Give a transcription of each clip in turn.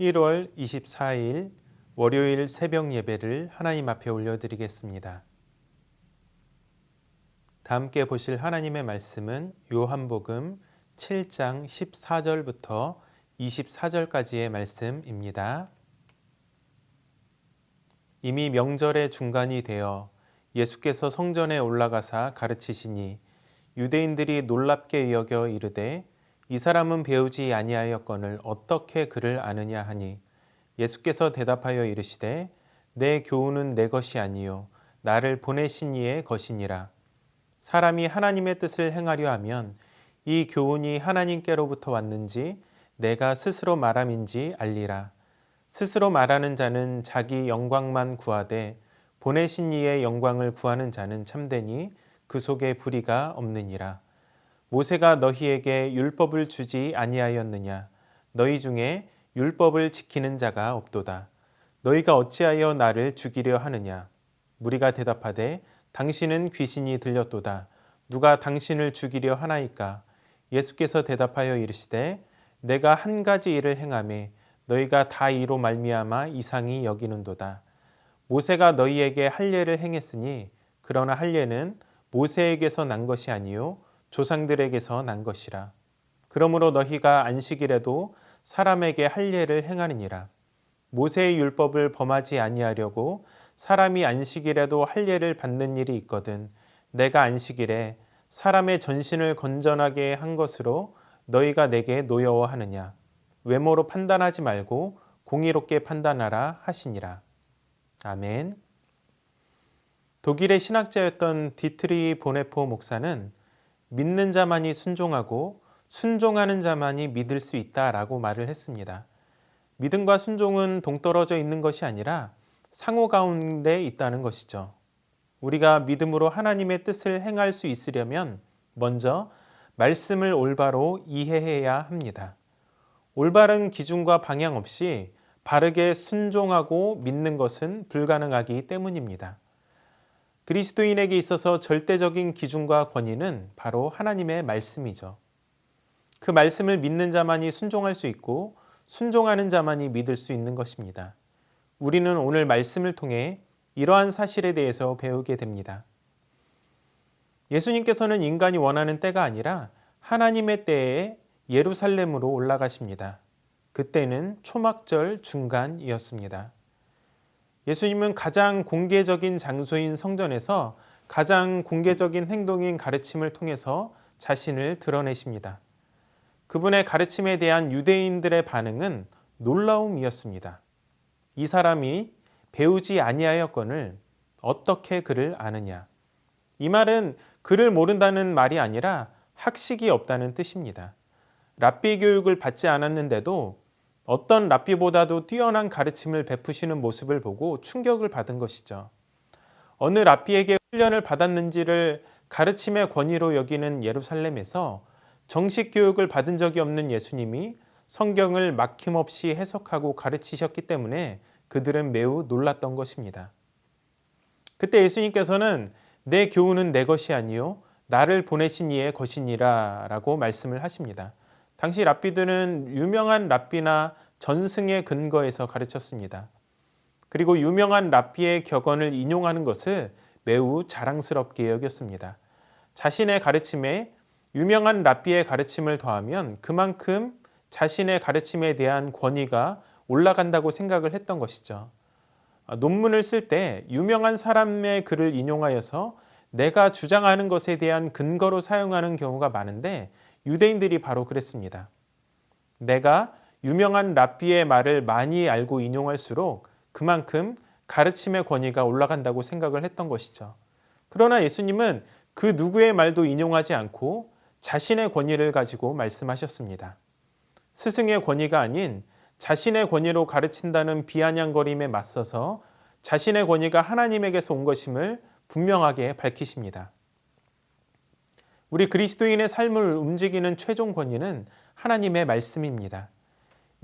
1월 24일 월요일 새벽 예배를 하나님 앞에 올려드리겠습니다. 다 함께 보실 하나님의 말씀은 요한복음 7장 14절부터 24절까지의 말씀입니다. 이미 명절의 중간이 되어 예수께서 성전에 올라가사 가르치시니 유대인들이 놀랍게 여겨 이르되 이 사람은 배우지 아니하였거늘 어떻게 그를 아느냐 하니 예수께서 대답하여 이르시되 내 교훈은 내 것이 아니요 나를 보내신 이의 것이니라. 사람이 하나님의 뜻을 행하려 하면 이 교훈이 하나님께로부터 왔는지 내가 스스로 말함인지 알리라. 스스로 말하는 자는 자기 영광만 구하되 보내신 이의 영광을 구하는 자는 참되니 그 속에 불의가 없느니라. 모세가 너희에게 율법을 주지 아니하였느냐? 너희 중에 율법을 지키는 자가 없도다. 너희가 어찌하여 나를 죽이려 하느냐? 무리가 대답하되 당신은 귀신이 들렸도다. 누가 당신을 죽이려 하나이까? 예수께서 대답하여 이르시되 내가 한 가지 일을 행하매 너희가 다 이로 말미암아 이상히 여기는도다. 모세가 너희에게 할례를 행했으니 그러나 할례는 모세에게서 난 것이 아니요 조상들에게서 난 것이라. 그러므로 너희가 안식일에도 사람에게 할례를 행하느니라. 모세의 율법을 범하지 아니하려고 사람이 안식일에도 할례를 받는 일이 있거든 내가 안식일에 사람의 전신을 건전하게 한 것으로 너희가 내게 노여워하느냐. 외모로 판단하지 말고 공의롭게 판단하라 하시니라. 아멘. 독일의 신학자였던 디트리 보네포 목사는 믿는 자만이 순종하고 순종하는 자만이 믿을 수 있다라고 말을 했습니다. 믿음과 순종은 동떨어져 있는 것이 아니라 상호 가운데 있다는 것이죠. 우리가 믿음으로 하나님의 뜻을 행할 수 있으려면 먼저 말씀을 올바로 이해해야 합니다. 올바른 기준과 방향 없이 바르게 순종하고 믿는 것은 불가능하기 때문입니다. 그리스도인에게 있어서 절대적인 기준과 권위는 바로 하나님의 말씀이죠. 그 말씀을 믿는 자만이 순종할 수 있고 순종하는 자만이 믿을 수 있는 것입니다. 우리는 오늘 말씀을 통해 이러한 사실에 대해서 배우게 됩니다. 예수님께서는 인간이 원하는 때가 아니라 하나님의 때에 예루살렘으로 올라가십니다. 그때는 초막절 중간이었습니다. 예수님은 가장 공개적인 장소인 성전에서 가장 공개적인 행동인 가르침을 통해서 자신을 드러내십니다. 그분의 가르침에 대한 유대인들의 반응은 놀라움이었습니다. 이 사람이 배우지 아니하였거늘 어떻게 그를 아느냐. 이 말은 그를 모른다는 말이 아니라 학식이 없다는 뜻입니다. 랍비 교육을 받지 않았는데도 어떤 랍비보다도 뛰어난 가르침을 베푸시는 모습을 보고 충격을 받은 것이죠. 어느 랍비에게 훈련을 받았는지를 가르침의 권위로 여기는 예루살렘에서 정식 교육을 받은 적이 없는 예수님이 성경을 막힘없이 해석하고 가르치셨기 때문에 그들은 매우 놀랐던 것입니다. 그때 예수님께서는 내 교훈은 내 것이 아니요 나를 보내신 이의 것이니라 라고 말씀을 하십니다. 당시 랍비들은 유명한 랍비나 전승의 근거에서 가르쳤습니다. 그리고 유명한 랍비의 격언을 인용하는 것을 매우 자랑스럽게 여겼습니다. 자신의 가르침에 유명한 랍비의 가르침을 더하면 그만큼 자신의 가르침에 대한 권위가 올라간다고 생각을 했던 것이죠. 논문을 쓸 때 유명한 사람의 글을 인용하여서 내가 주장하는 것에 대한 근거로 사용하는 경우가 많은데 유대인들이 바로 그랬습니다. 내가 유명한 랍비의 말을 많이 알고 인용할수록 그만큼 가르침의 권위가 올라간다고 생각을 했던 것이죠. 그러나 예수님은 그 누구의 말도 인용하지 않고 자신의 권위를 가지고 말씀하셨습니다. 스승의 권위가 아닌 자신의 권위로 가르친다는 비아냥거림에 맞서서 자신의 권위가 하나님에게서 온 것임을 분명하게 밝히십니다. 우리 그리스도인의 삶을 움직이는 최종 권위는 하나님의 말씀입니다.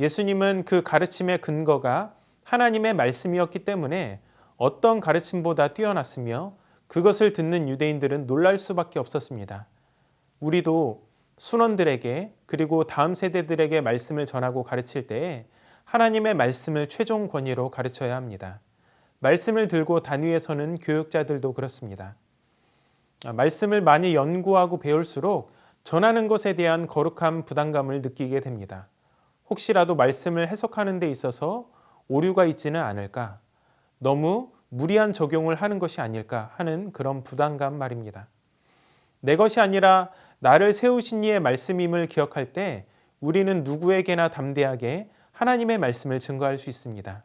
예수님은 그 가르침의 근거가 하나님의 말씀이었기 때문에 어떤 가르침보다 뛰어났으며 그것을 듣는 유대인들은 놀랄 수밖에 없었습니다. 우리도 순원들에게 그리고 다음 세대들에게 말씀을 전하고 가르칠 때에 하나님의 말씀을 최종 권위로 가르쳐야 합니다. 말씀을 들고 단위에 서는 교육자들도 그렇습니다. 말씀을 많이 연구하고 배울수록 전하는 것에 대한 거룩한 부담감을 느끼게 됩니다. 혹시라도 말씀을 해석하는 데 있어서 오류가 있지는 않을까? 너무 무리한 적용을 하는 것이 아닐까 하는 그런 부담감 말입니다. 내 것이 아니라 나를 세우신 이의 말씀임을 기억할 때 우리는 누구에게나 담대하게 하나님의 말씀을 증거할 수 있습니다.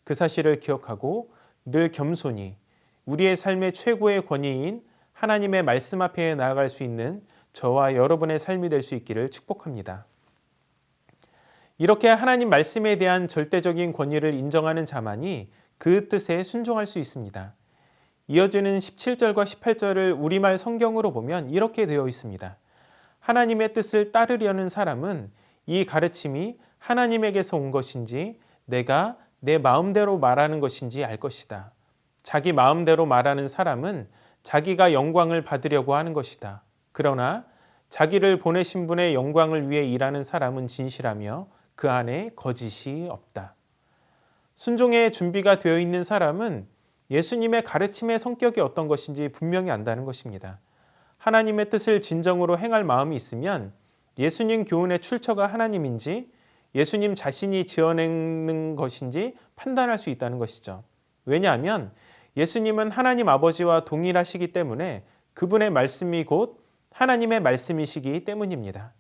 그 사실을 기억하고 늘 겸손히 우리의 삶의 최고의 권위인 하나님의 말씀 앞에 나아갈 수 있는 저와 여러분의 삶이 될 수 있기를 축복합니다. 이렇게 하나님 말씀에 대한 절대적인 권위를 인정하는 자만이 그 뜻에 순종할 수 있습니다. 이어지는 17절과 18절을 우리말 성경으로 보면 이렇게 되어 있습니다. 하나님의 뜻을 따르려는 사람은 이 가르침이 하나님에게서 온 것인지 내가 내 마음대로 말하는 것인지 알 것이다. 자기 마음대로 말하는 사람은 자기가 영광을 받으려고 하는 것이다. 그러나 자기를 보내신 분의 영광을 위해 일하는 사람은 진실하며 그 안에 거짓이 없다. 순종의 준비가 되어 있는 사람은 예수님의 가르침의 성격이 어떤 것인지 분명히 안다는 것입니다. 하나님의 뜻을 진정으로 행할 마음이 있으면 예수님 교훈의 출처가 하나님인지 예수님 자신이 지어내는 것인지 판단할 수 있다는 것이죠. 왜냐하면 예수님은 하나님 아버지와 동일하시기 때문에 그분의 말씀이 곧 하나님의 말씀이시기 때문입니다.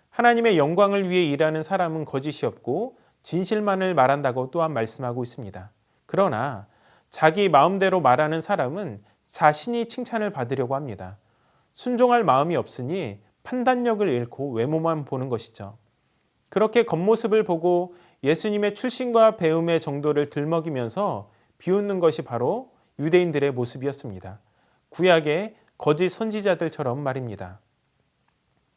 하나님의 영광을 위해 일하는 사람은 거짓이 없고 진실만을 말한다고 또한 말씀하고 있습니다. 그러나 자기 마음대로 말하는 사람은 자신이 칭찬을 받으려고 합니다. 순종할 마음이 없으니 판단력을 잃고 외모만 보는 것이죠. 그렇게 겉모습을 보고 예수님의 출신과 배움의 정도를 들먹이면서 비웃는 것이 바로 유대인들의 모습이었습니다. 구약의 거짓 선지자들처럼 말입니다.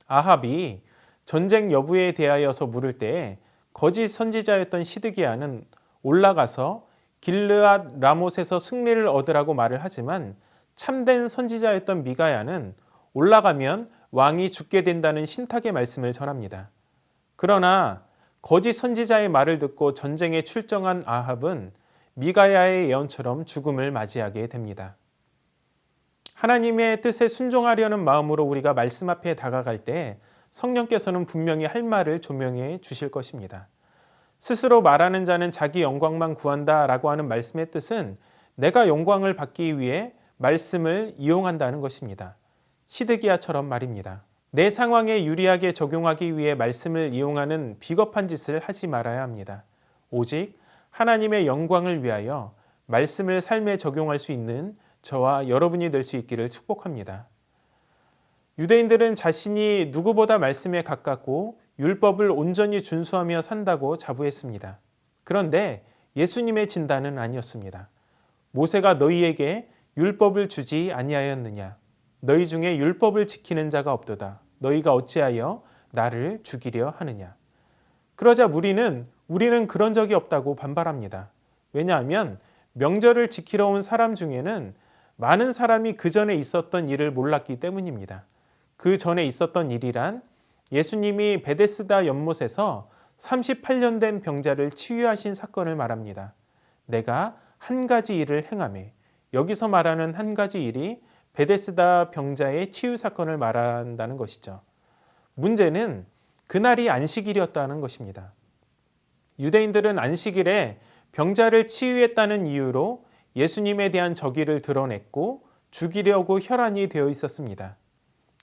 아합이 전쟁 여부에 대하여서 물을 때에 거짓 선지자였던 시드기야는 올라가서 길르앗 라못에서 승리를 얻으라고 말을 하지만 참된 선지자였던 미가야는 올라가면 왕이 죽게 된다는 신탁의 말씀을 전합니다. 그러나 거짓 선지자의 말을 듣고 전쟁에 출정한 아합은 미가야의 예언처럼 죽음을 맞이하게 됩니다. 하나님의 뜻에 순종하려는 마음으로 우리가 말씀 앞에 다가갈 때 성령께서는 분명히 할 말을 조명해 주실 것입니다. 스스로 말하는 자는 자기 영광만 구한다라고 하는 말씀의 뜻은 내가 영광을 받기 위해 말씀을 이용한다는 것입니다. 시드기야처럼 말입니다. 내 상황에 유리하게 적용하기 위해 말씀을 이용하는 비겁한 짓을 하지 말아야 합니다. 오직 하나님의 영광을 위하여 말씀을 삶에 적용할 수 있는 저와 여러분이 될 수 있기를 축복합니다. 유대인들은 자신이 누구보다 말씀에 가깝고 율법을 온전히 준수하며 산다고 자부했습니다. 그런데 예수님의 진단은 아니었습니다. 모세가 너희에게 율법을 주지 아니하였느냐? 너희 중에 율법을 지키는 자가 없도다. 너희가 어찌하여 나를 죽이려 하느냐? 그러자 우리는 그런 적이 없다고 반발합니다. 왜냐하면 명절을 지키러 온 사람 중에는 많은 사람이 그 전에 있었던 일을 몰랐기 때문입니다. 그 전에 있었던 일이란 예수님이 베데스다 연못에서 38년 된 병자를 치유하신 사건을 말합니다. 내가 한 가지 일을 행하매, 여기서 말하는 한 가지 일이 베데스다 병자의 치유 사건을 말한다는 것이죠. 문제는 그날이 안식일이었다는 것입니다. 유대인들은 안식일에 병자를 치유했다는 이유로 예수님에 대한 적의를 드러냈고 죽이려고 혈안이 되어 있었습니다.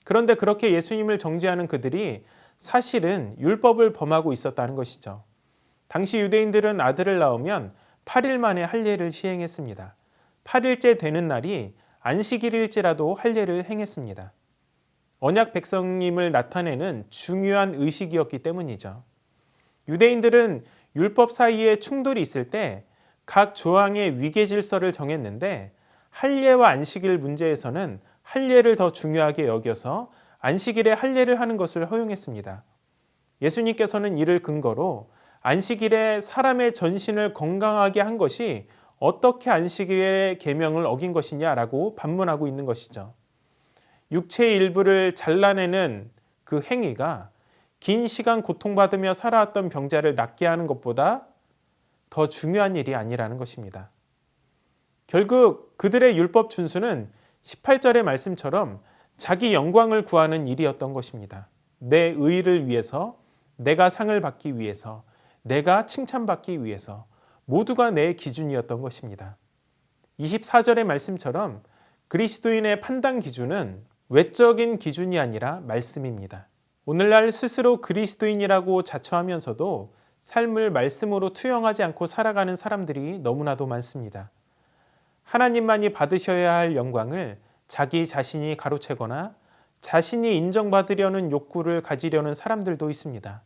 그런데 그렇게 예수님을 정죄하는 그들이 사실은 율법을 범하고 있었다는 것이죠. 당시 유대인들은 아들을 낳으면 8일 만에 할례를 시행했습니다. 8일째 되는 날이 안식일일지라도 할례를 행했습니다. 언약 백성임을 나타내는 중요한 의식이었기 때문이죠. 유대인들은 율법 사이에 충돌이 있을 때 각 조항의 위계 질서를 정했는데 할례와 안식일 문제에서는 할례를 더 중요하게 여겨서 안식일에 할례를 하는 것을 허용했습니다. 예수님께서는 이를 근거로 안식일에 사람의 전신을 건강하게 한 것이 어떻게 안식일의 계명을 어긴 것이냐라고 반문하고 있는 것이죠. 육체의 일부를 잘라내는 그 행위가 긴 시간 고통받으며 살아왔던 병자를 낫게 하는 것보다 더 중요한 일이 아니라는 것입니다. 결국 그들의 율법 준수는 18절의 말씀처럼 자기 영광을 구하는 일이었던 것입니다. 내 의를 위해서, 내가 상을 받기 위해서, 내가 칭찬받기 위해서 모두가 내 기준이었던 것입니다. 24절의 말씀처럼 그리스도인의 판단 기준은 외적인 기준이 아니라 말씀입니다. 오늘날 스스로 그리스도인이라고 자처하면서도 삶을 말씀으로 투영하지 않고 살아가는 사람들이 너무나도 많습니다. 하나님만이 받으셔야 할 영광을 자기 자신이 가로채거나 자신이 인정받으려는 욕구를 가지려는 사람들도 있습니다.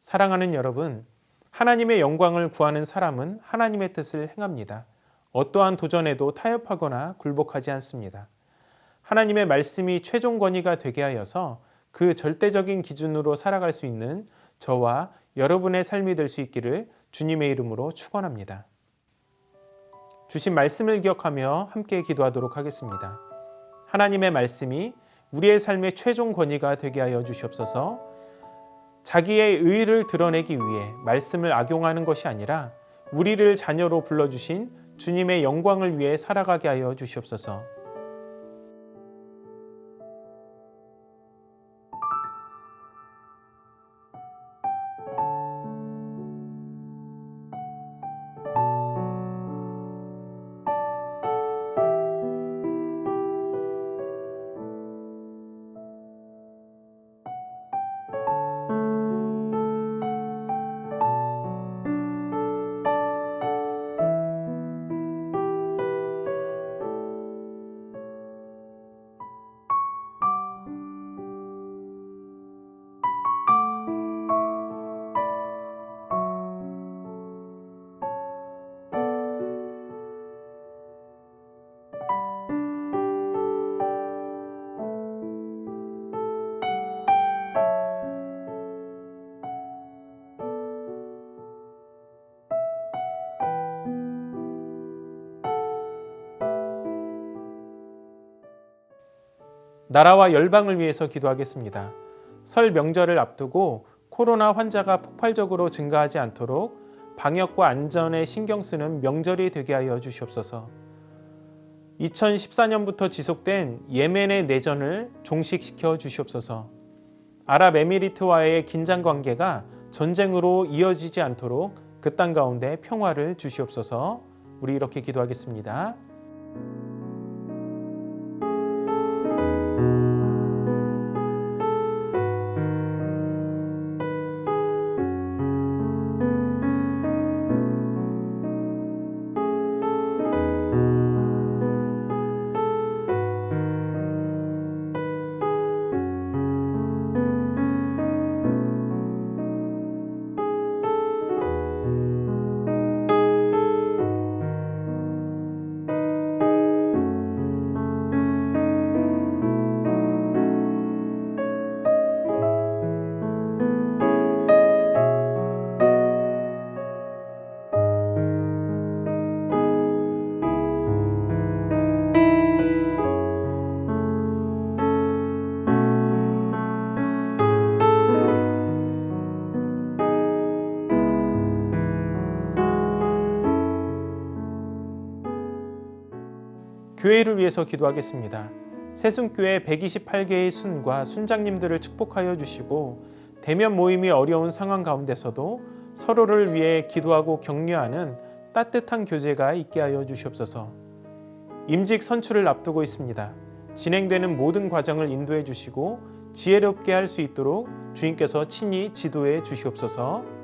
사랑하는 여러분, 하나님의 영광을 구하는 사람은 하나님의 뜻을 행합니다. 어떠한 도전에도 타협하거나 굴복하지 않습니다. 하나님의 말씀이 최종 권위가 되게 하여서 그 절대적인 기준으로 살아갈 수 있는 저와 여러분의 삶이 될 수 있기를 주님의 이름으로 축원합니다. 주신 말씀을 기억하며 함께 기도하도록 하겠습니다. 하나님의 말씀이 우리의 삶의 최종 권위가 되게 하여 주시옵소서. 자기의 의를 드러내기 위해 말씀을 악용하는 것이 아니라 우리를 자녀로 불러주신 주님의 영광을 위해 살아가게 하여 주시옵소서. 나라와 열방을 위해서 기도하겠습니다. 설 명절을 앞두고 코로나 환자가 폭발적으로 증가하지 않도록 방역과 안전에 신경 쓰는 명절이 되게 하여 주시옵소서. 2014년부터 지속된 예멘의 내전을 종식시켜 주시옵소서. 아랍에미리트와의 긴장 관계가 전쟁으로 이어지지 않도록 그 땅 가운데 평화를 주시옵소서. 우리 이렇게 기도하겠습니다. 교회를 위해서 기도하겠습니다. 새순교회 128개의 순과 순장님들을 축복하여 주시고 대면 모임이 어려운 상황 가운데서도 서로를 위해 기도하고 격려하는 따뜻한 교제가 있게 하여 주시옵소서. 임직 선출을 앞두고 있습니다. 진행되는 모든 과정을 인도해 주시고 지혜롭게 할 수 있도록 주님께서 친히 지도해 주시옵소서.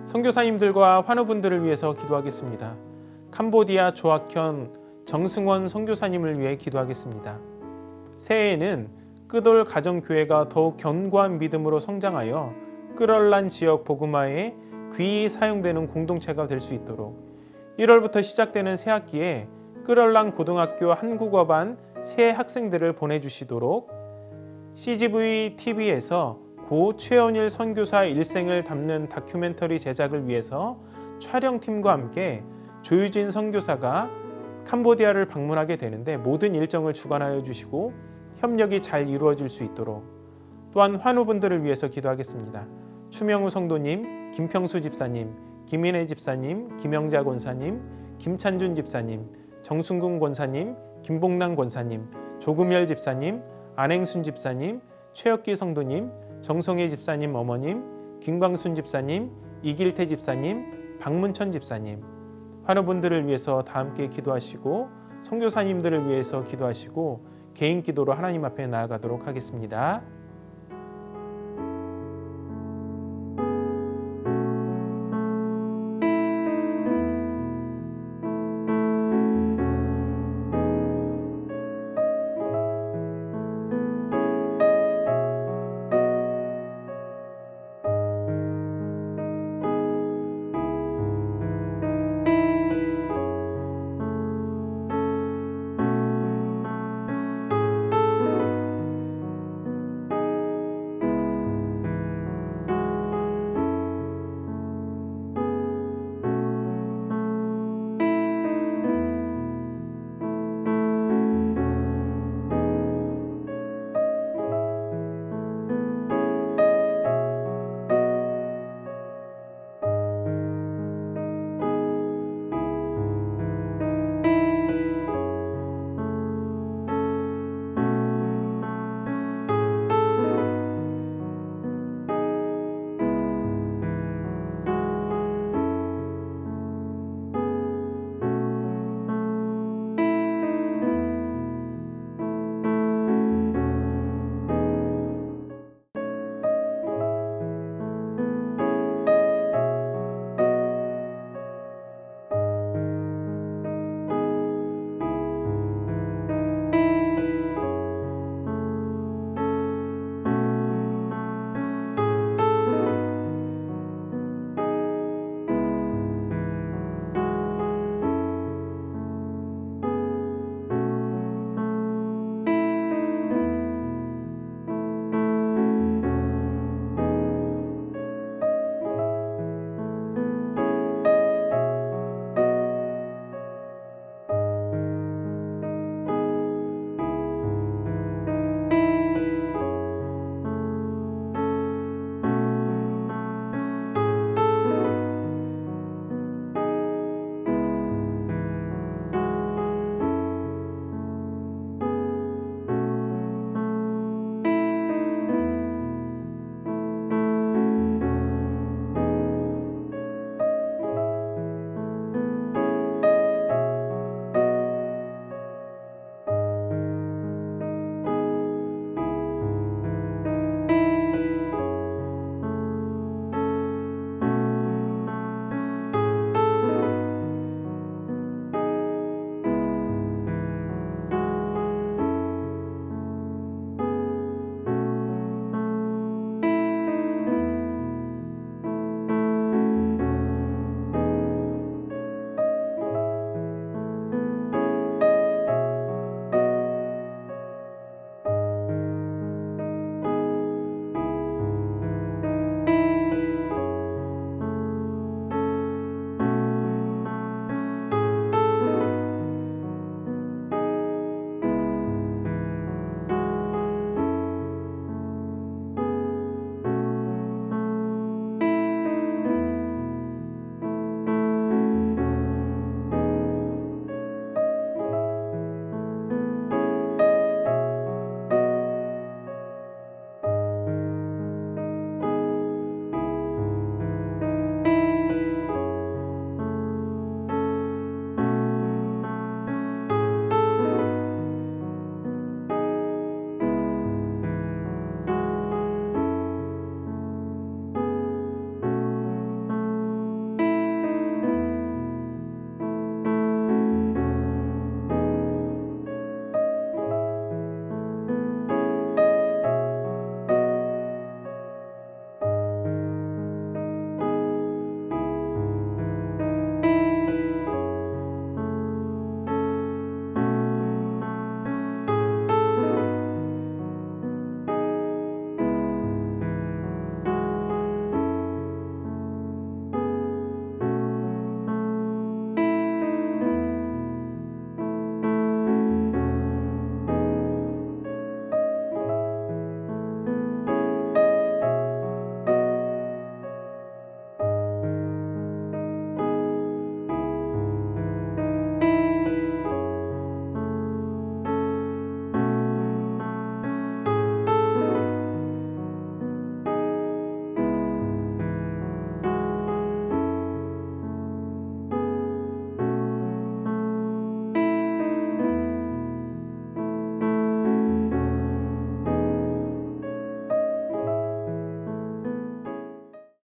선교사님들과 환우분들을 위해서 기도하겠습니다. 캄보디아 조학현 정승원 선교사님을 위해 기도하겠습니다. 새해에는 끄돌 가정교회가 더욱 견고한 믿음으로 성장하여 끄럴란 지역 복음화에 귀히 사용되는 공동체가 될 수 있도록 1월부터 시작되는 새학기에 끄럴란 고등학교 한국어반 새 학생들을 보내주시도록 CGV TV에서 고 최원일 선교사 일생을 담는 다큐멘터리 제작을 위해서 촬영팀과 함께 조유진 선교사가 캄보디아를 방문하게 되는데 모든 일정을 주관하여 주시고 협력이 잘 이루어질 수 있도록 또한 환우분들을 위해서 기도하겠습니다. 추명우 성도님, 김평수 집사님, 김인혜 집사님, 김영자 권사님, 김찬준 집사님, 정순근 권사님, 김봉남 권사님, 조금열 집사님, 안행순 집사님, 최혁기 성도님, 정성혜 집사님 어머님, 김광순 집사님, 이길태 집사님, 박문천 집사님, 환우분들을 위해서 다 함께 기도하시고 선교사님들을 위해서 기도하시고 개인 기도로 하나님 앞에 나아가도록 하겠습니다.